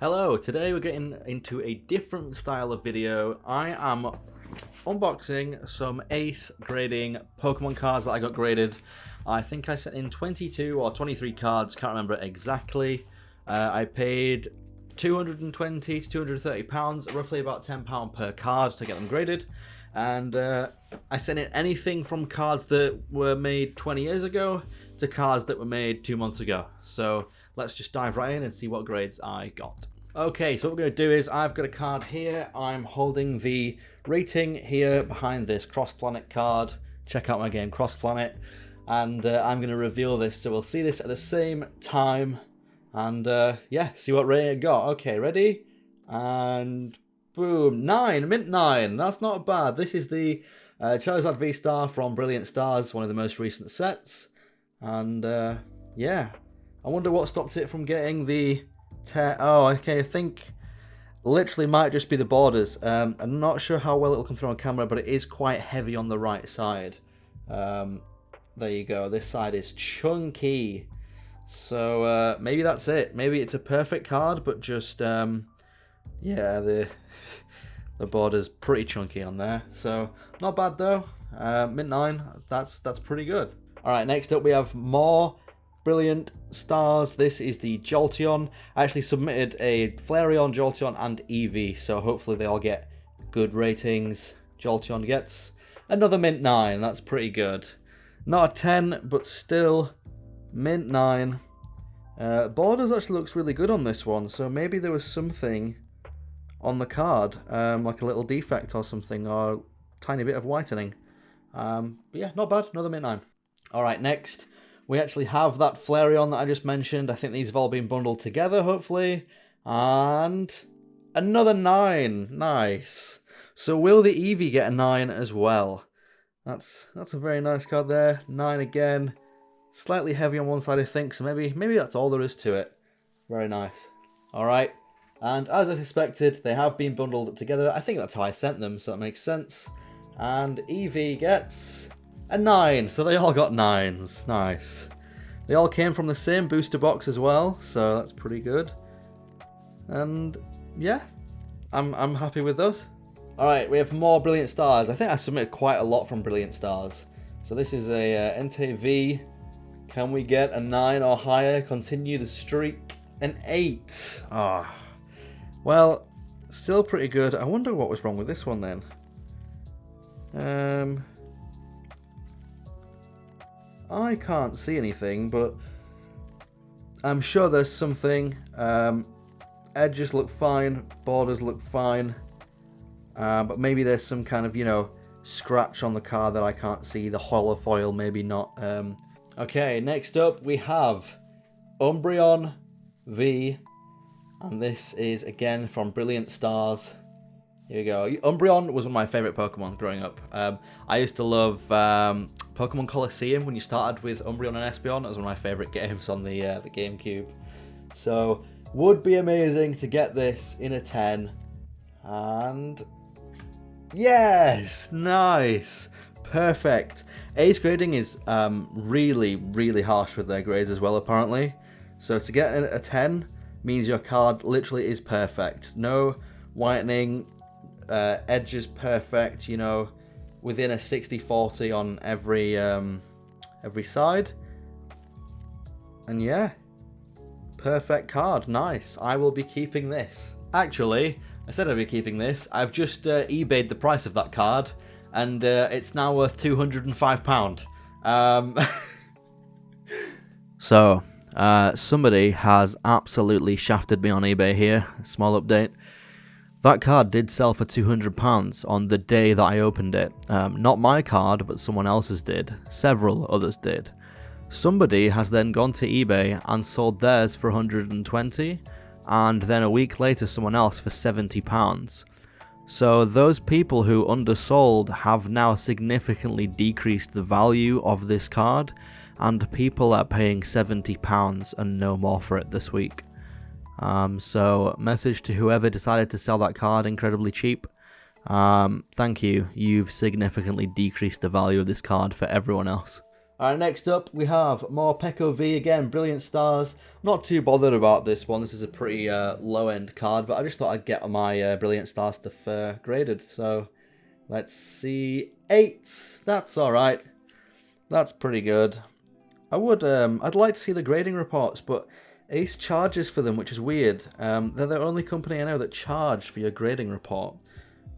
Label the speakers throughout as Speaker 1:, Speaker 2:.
Speaker 1: Hello, today we're getting into a different style of video. I am unboxing some ace grading Pokemon cards that I got graded. I think I sent in 22 or 23 cards, can't remember exactly. I paid £220 to £230, roughly about £10 per card to get them graded. And I sent in anything from cards that were made 20 years ago to cards that were made 2 months ago. So let's just dive right in and see what grades I got. Okay, so what we're going to do is I've got a card here. I'm holding the rating here behind this Cross Planet card. Check out my game Cross Planet. And I'm going to reveal this, so we'll see this at the same time. And yeah, see what rating I got. Okay, ready? And boom, 9, mint 9. That's not bad. This is the Charizard V Star from Brilliant Stars, one of the most recent sets. And yeah, I wonder what stopped it from getting the oh, okay, I think literally might just be the borders. I'm not sure how well it'll come through on camera, but it is quite heavy on the right side. There you go. This side is chunky. So maybe that's it. Maybe it's a perfect card, but just yeah, the border's pretty chunky on there. So not bad though. Mint 9. That's pretty good. All right, next up we have more Brilliant Stars. This is the Jolteon. I actually submitted a Flareon, Jolteon, and Eevee, so hopefully they all get good ratings. Jolteon gets another mint 9. That's pretty good. Not a 10, but still mint 9. Borders actually looks really good on this one, so maybe there was something on the card, like a little defect or something, or a tiny bit of whitening. But yeah, not bad. Another mint 9. All right, next we actually have that Flareon that I just mentioned. I think these have all been bundled together, hopefully. And another 9. Nice. So will the Eevee get a 9 as well? That's a very nice card there. 9 again. Slightly heavy on one side, I think, so maybe that's all there is to it. Very nice. All right. And as I suspected, they have been bundled together. I think that's how I sent them, so that makes sense. And Eevee gets a 9, so they all got 9s. Nice. They all came from the same booster box as well, so that's pretty good. And yeah, I'm happy with those. All right, we have more Brilliant Stars. I think I submitted quite a lot from Brilliant Stars. So this is a Entei V. Can we get a 9 or higher? Continue the streak. An 8. Ah, well, still pretty good. I wonder what was wrong with this one then. I can't see anything, but I'm sure there's something. Edges look fine, borders look fine, but maybe there's some kind of, you know, scratch on the card that I can't see. The holofoil, maybe not. Okay, next up we have Umbreon V, and this is again from Brilliant Stars. Here we go. Umbreon was one of my favourite Pokemon growing up. I used to love Pokemon Colosseum when you started with Umbreon and Espeon. That was one of my favourite games on the GameCube. So, would be amazing to get this in a 10. And yes! Nice! Perfect. Ace grading is really, really harsh with their grades as well, apparently. So to get a 10 means your card literally is perfect. No whitening, edges perfect, you know, within a 60-40 on every side. And yeah, perfect card. Nice. I will be keeping this. Actually, I said I'd be keeping this. I've just eBayed the price of that card, and it's now worth £205. So, somebody has absolutely shafted me on eBay here. Small update. That card did sell for £200 on the day that I opened it. Not my card, but someone else's did. Several others did. Somebody has then gone to eBay and sold theirs for £120, and then a week later someone else for £70. So those people who undersold have now significantly decreased the value of this card, and people are paying £70 and no more for it this week. So message to whoever decided to sell that card incredibly cheap. Thank you. You've significantly decreased the value of this card for everyone else. Alright, next up we have more Peko V again, Brilliant Stars. Not too bothered about this one, this is a pretty low-end card, but I just thought I'd get my Brilliant Star stuff graded. So, let's see, 8, that's alright. That's pretty good. I'd like to see the grading reports, but Ace charges for them, which is weird. They're the only company I know that charge for your grading report.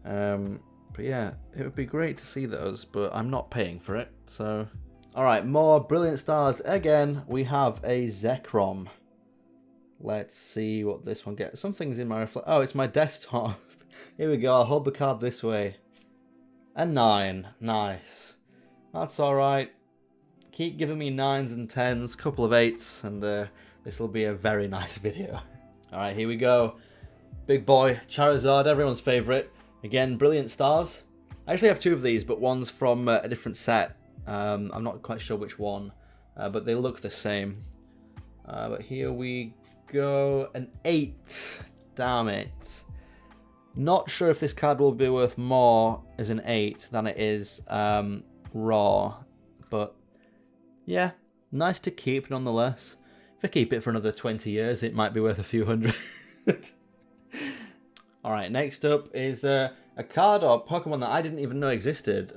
Speaker 1: But yeah, it would be great to see those, but I'm not paying for it, so... Alright, more Brilliant Stars. Again, we have a Zekrom. Let's see what this one gets. Something's in my reflect. Oh, it's my desktop. Here we go, I'll hold the card this way. A 9. Nice. That's alright. Keep giving me 9s and 10s, couple of 8s, and this will be a very nice video. Alright, here we go. Big boy, Charizard, everyone's favourite. Again, Brilliant Stars. I actually have 2 of these, but one's from a different set. I'm not quite sure which one, but they look the same. But here we go, an 8. Damn it. Not sure if this card will be worth more as an 8 than it is raw, but yeah, nice to keep nonetheless. If I keep it for another 20 years, it might be worth a few hundred. Alright, next up is a card or Pokemon that I didn't even know existed.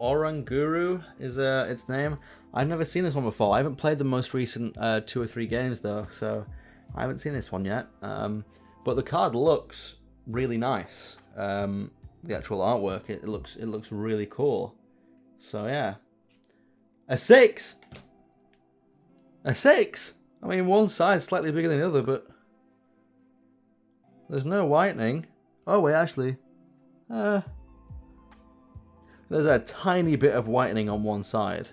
Speaker 1: Oranguru is its name. I've never seen this one before. I haven't played the most recent 2 or 3 games though, so I haven't seen this one yet. But the card looks really nice. The actual artwork, it looks really cool. So yeah, a 6. A 6. I mean, one side's slightly bigger than the other, but there's no whitening. Oh wait, actually, there's a tiny bit of whitening on one side,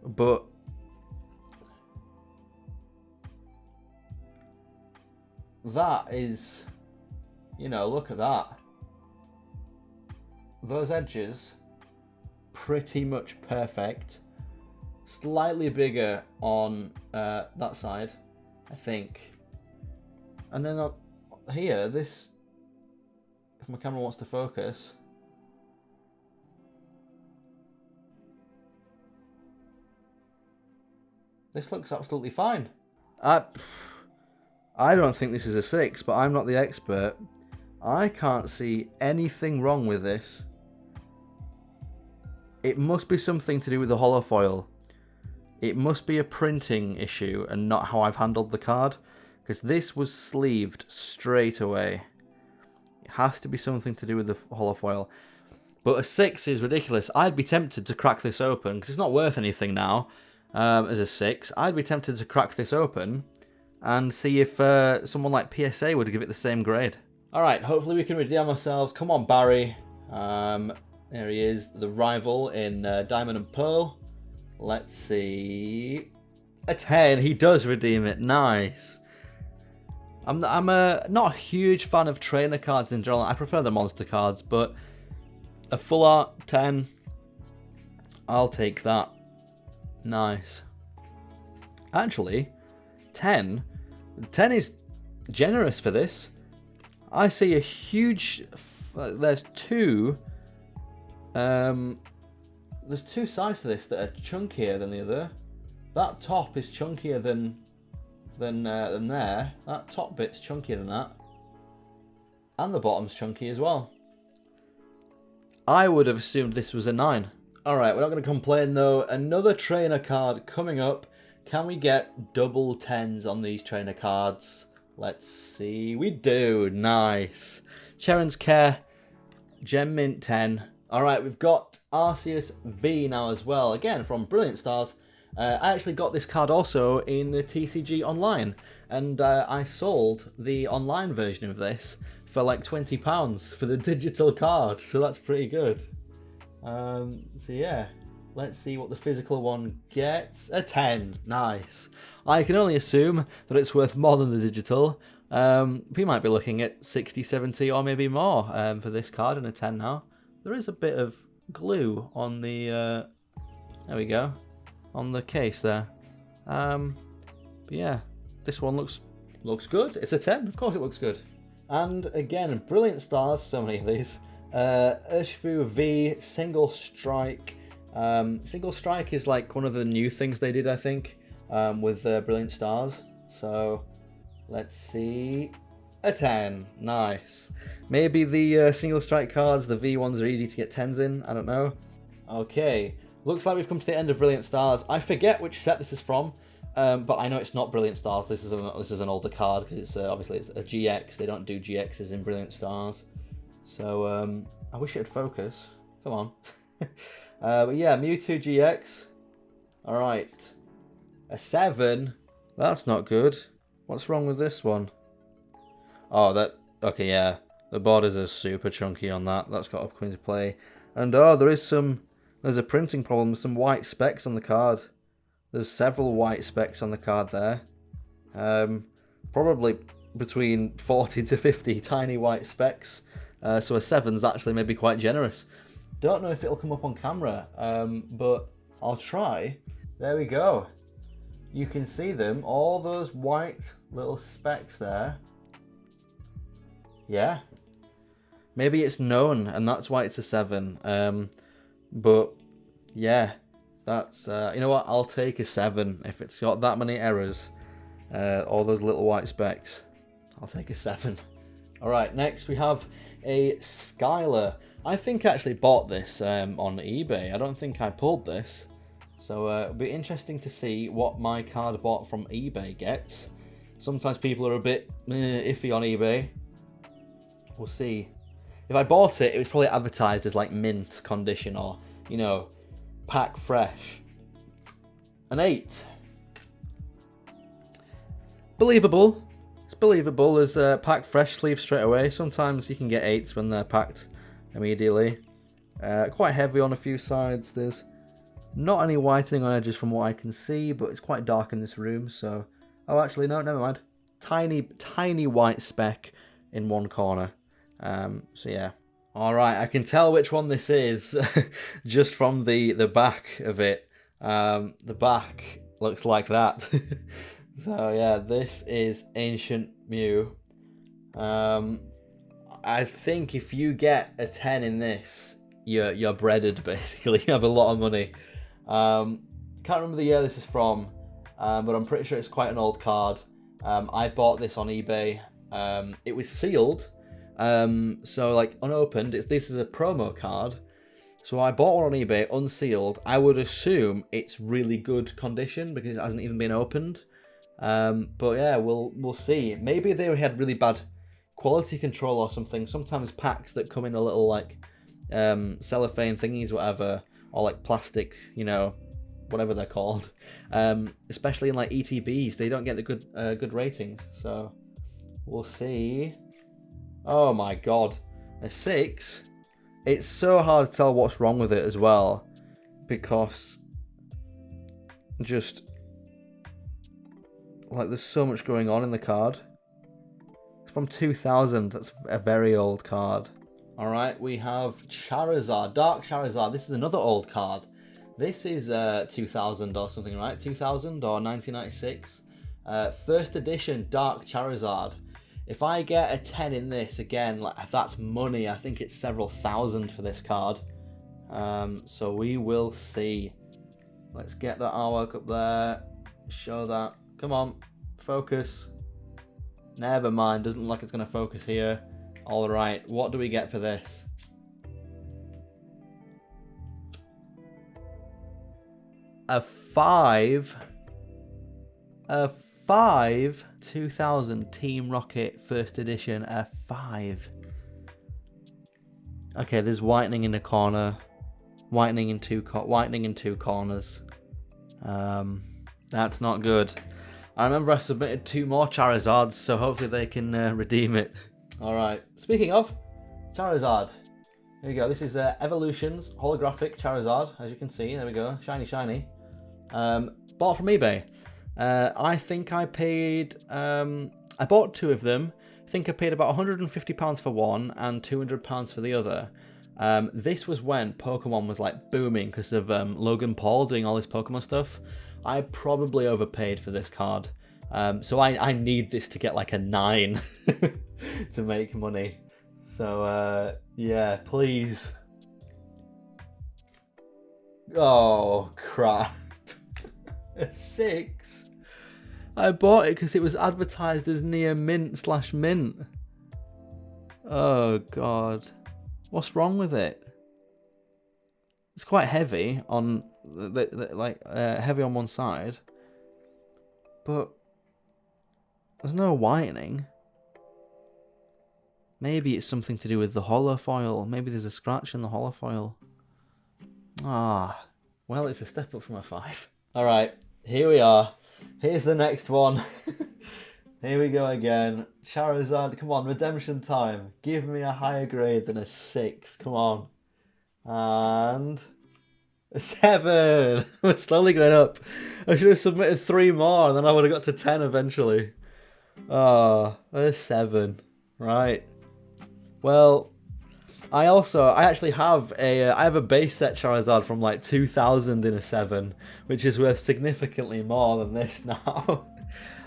Speaker 1: but that is, you know, look at that. Those edges, pretty much perfect. Slightly bigger on that side, I think. And then here, this, if my camera wants to focus, this looks absolutely fine. I don't think this is a 6, but I'm not the expert. I can't see anything wrong with this. It must be something to do with the holofoil. It must be a printing issue and not how I've handled the card, because this was sleeved straight away. It has to be something to do with the holofoil. But a 6 is ridiculous. I'd be tempted to crack this open, because it's not worth anything now as a 6. I'd be tempted to crack this open and see if someone like PSA would give it the same grade. Alright, hopefully we can redeem ourselves. Come on, Barry. There he is, the rival in Diamond and Pearl. Let's see. A 10. He does redeem it. Nice. I'm not a huge fan of trainer cards in general. I prefer the monster cards, but a full art 10. I'll take that. Nice. Actually, 10 is generous for this. I see a huge... There's 2 sides to this that are chunkier than the other. That top is chunkier than there. That top bit's chunkier than that. And the bottom's chunky as well. I would have assumed this was a 9. Alright, we're not going to complain though. Another trainer card coming up. Can we get double 10s on these trainer cards? Let's see. We do. Nice. Charon's Care. Gem Mint 10. Alright, we've got Arceus V now as well. Again, from Brilliant Stars. I actually got this card also in the TCG Online. And I sold the online version of this for like £20 for the digital card. So that's pretty good. So yeah. Let's see what the physical one gets. A 10. Nice. I can only assume that it's worth more than the digital. We might be looking at 60, 70 or maybe more for this card and a 10 now. There is a bit of glue on the... there we go. On the case there. But yeah, this one looks good. It's a 10. Of course it looks good. And again, Brilliant Stars. So many of these. Arceus V, Single Strike. Single strike is like one of the new things they did, I think, with Brilliant Stars. So let's see. A 10. Nice. Maybe the single strike cards, the V ones, are easy to get 10s in. I don't know. Okay. Looks like we've come to the end of Brilliant Stars. I forget which set this is from, but I know it's not Brilliant Stars. This is an older card because it's obviously it's a GX. They don't do GXs in Brilliant Stars. So I wish it'd focus. Come on. But yeah, Mewtwo GX. All right. A 7. That's not good. What's wrong with this one? Oh, that... Okay, yeah. The borders are super chunky on that. That's got upcoming to play. And oh, there's a printing problem. Some white specks on the card. There's several white specks on the card there. Probably between 40 to 50 tiny white specks. So a 7's actually maybe quite generous. Don't know if it'll come up on camera, but I'll try. There we go. You can see them, all those white little specks there. Yeah. Maybe it's known, and that's why it's a 7. But, yeah. That's, you know what, I'll take a 7. If it's got that many errors, all those little white specks, I'll take a 7. Alright, next we have a Skylar. I think I actually bought this on eBay. I don't think I pulled this. So it'll be interesting to see what my card bought from eBay gets. Sometimes people are a bit iffy on eBay. We'll see. If I bought it, it was probably advertised as like mint condition or, you know, pack fresh. An 8. Believable. It's believable as pack fresh sleeve straight away. Sometimes you can get 8s when they're packed immediately. Quite heavy on a few sides. There's not any whitening on edges from what I can see, but it's quite dark in this room, so... Oh, actually, no, never mind. Tiny white speck in one corner. So yeah. Alright, I can tell which one this is just from the back of it. The back looks like that. So yeah, this is Ancient Mew. I think if you get a 10 in this, you're breaded basically. You have a lot of money. Can't remember the year this is from, but I'm pretty sure it's quite an old card. I bought this on eBay. It was sealed, so like unopened. This is a promo card, so I bought one on eBay unsealed. I would assume it's really good condition because it hasn't even been opened. But yeah, we'll see. Maybe they had really bad quality control or something. Sometimes packs that come in a little like cellophane thingies, whatever, or like plastic, you know, whatever they're called. Especially in like ETBs, they don't get the good ratings. So we'll see. Oh my god, a 6. It's so hard to tell what's wrong with it as well, because just like there's so much going on in the card. It's from 2000. That's a very old card. Alright, we have Charizard, Dark Charizard. This is another old card. This is 2000 or something, right? 2000 or 1996. First edition Dark Charizard. If I get a 10 in this, again, like, that's money. I think it's several thousand for this card. So we will see. Let's get that artwork up there. Show that. Come on, focus. Never mind, doesn't look like it's going to focus here. Alright, what do we get for this? A 5. A 5. 2000 Team Rocket First Edition. A 5. Okay, there's whitening in the corner. Whitening in two corners. That's not good. I remember I submitted 2 more Charizards, so hopefully they can redeem it. Alright, speaking of Charizard, here we go. This is Evolutions Holographic Charizard, as you can see. There we go, shiny, shiny. Bought from eBay. I think I paid, I bought 2 of them. I think I paid about £150 for one and £200 for the other. This was when Pokemon was like booming because of Logan Paul doing all this Pokemon stuff. I probably overpaid for this card. So I need this to get like a 9 to make money. So yeah, please. Oh, crap. A 6? I bought it because it was advertised as near mint/mint. Oh, God. What's wrong with it? It's quite heavy on, heavy on one side. But there's no whitening. Maybe it's something to do with the holofoil. Maybe there's a scratch in the holofoil. Ah, well, it's a step up from a 5. Alright, here we are. Here's the next one. Here we go again. Charizard, come on, redemption time. Give me a higher grade than a 6. Come on. And a 7. We're slowly going up. I should have submitted 3 more and then I would have got to 10 eventually. Oh, a 7. Right. Well, I actually have a base set Charizard from like 2000 in a 7, which is worth significantly more than this now.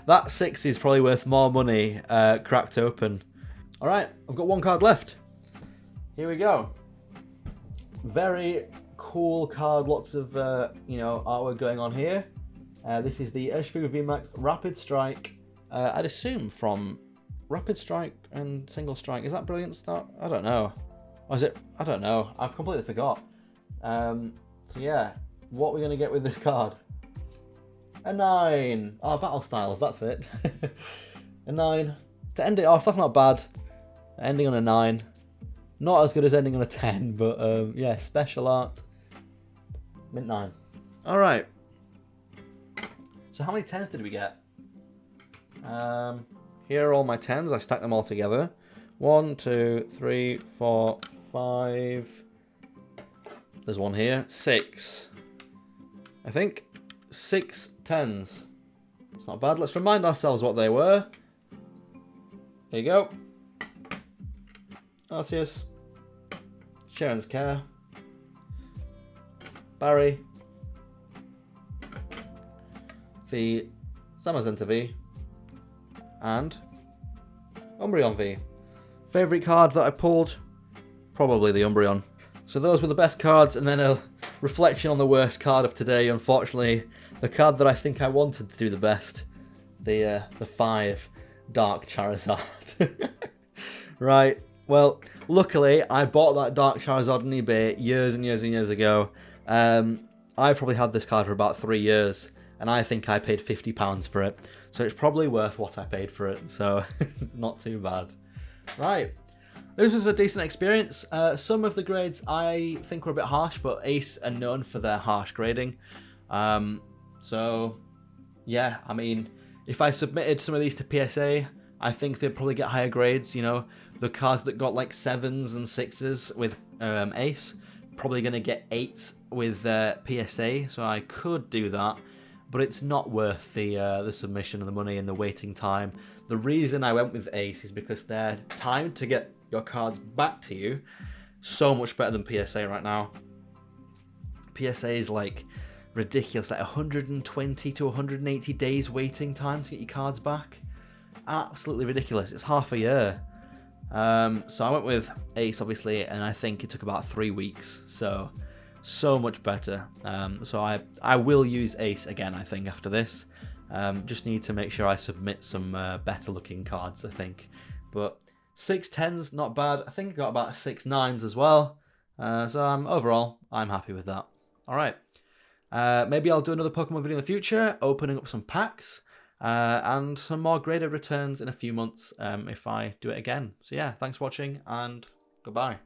Speaker 1: That 6 is probably worth more money cracked open. Alright, I've got 1 card left. Here we go. Very cool card, lots of artwork going on here. This is the Urshifu VMAX Rapid Strike. I'd assume from Rapid Strike and Single Strike. Is that Brilliant Start? I don't know. Or is it? I don't know. I've completely forgot. So yeah, what are we going to get with this card? A 9. Oh, Battle Styles, that's it. A 9. To end it off, that's not bad. Ending on a 9. Not as good as ending on a 10, but yeah, special art. Mint 9. Alright. So how many 10s did we get? Here are all my 10s. I stacked them all together. 1, 2, 3, 4, 5. There's one here. 6. I think 6 10s. It's not bad. Let's remind ourselves what they were. Here you go. Arceus. Sharon's Care. Barry. The Zamazenta V. And Umbreon V. Favourite card that I pulled? Probably the Umbreon. So those were the best cards, and then a reflection on the worst card of today. Unfortunately, the card that I think I wanted to do the best. The 5 Dark Charizard. Right, well, luckily I bought that Dark Charizard on eBay years and years and years ago. I probably had this card for about 3 years, and I think I paid £50 for it. So it's probably worth what I paid for it, so not too bad. Right, this was a decent experience. Some of the grades I think were a bit harsh, but Ace are known for their harsh grading. So, yeah, I mean, if I submitted some of these to PSA, I think they'd probably get higher grades. You know, the cards that got like 7s and 6s with Ace, probably going to get 8s with PSA, so I could do that. But it's not worth the submission and the money and the waiting time. The reason I went with Ace is because their time to get your cards back to you so much better than PSA right now. PSA is like ridiculous, like 120 to 180 days waiting time to get your cards back. Absolutely ridiculous. It's half a year. So I went with Ace, obviously, and I think it took about 3 weeks. So much better. So I will use Ace again, I think, after this. Just need to make sure I submit some better looking cards, I think. But 6 10s, not bad. I think I got about 6 9s as well. So overall, I'm happy with that. Alright. Maybe I'll do another Pokemon video in the future, opening up some packs. And some more graded returns in a few months if I do it again. So yeah, thanks for watching, and goodbye.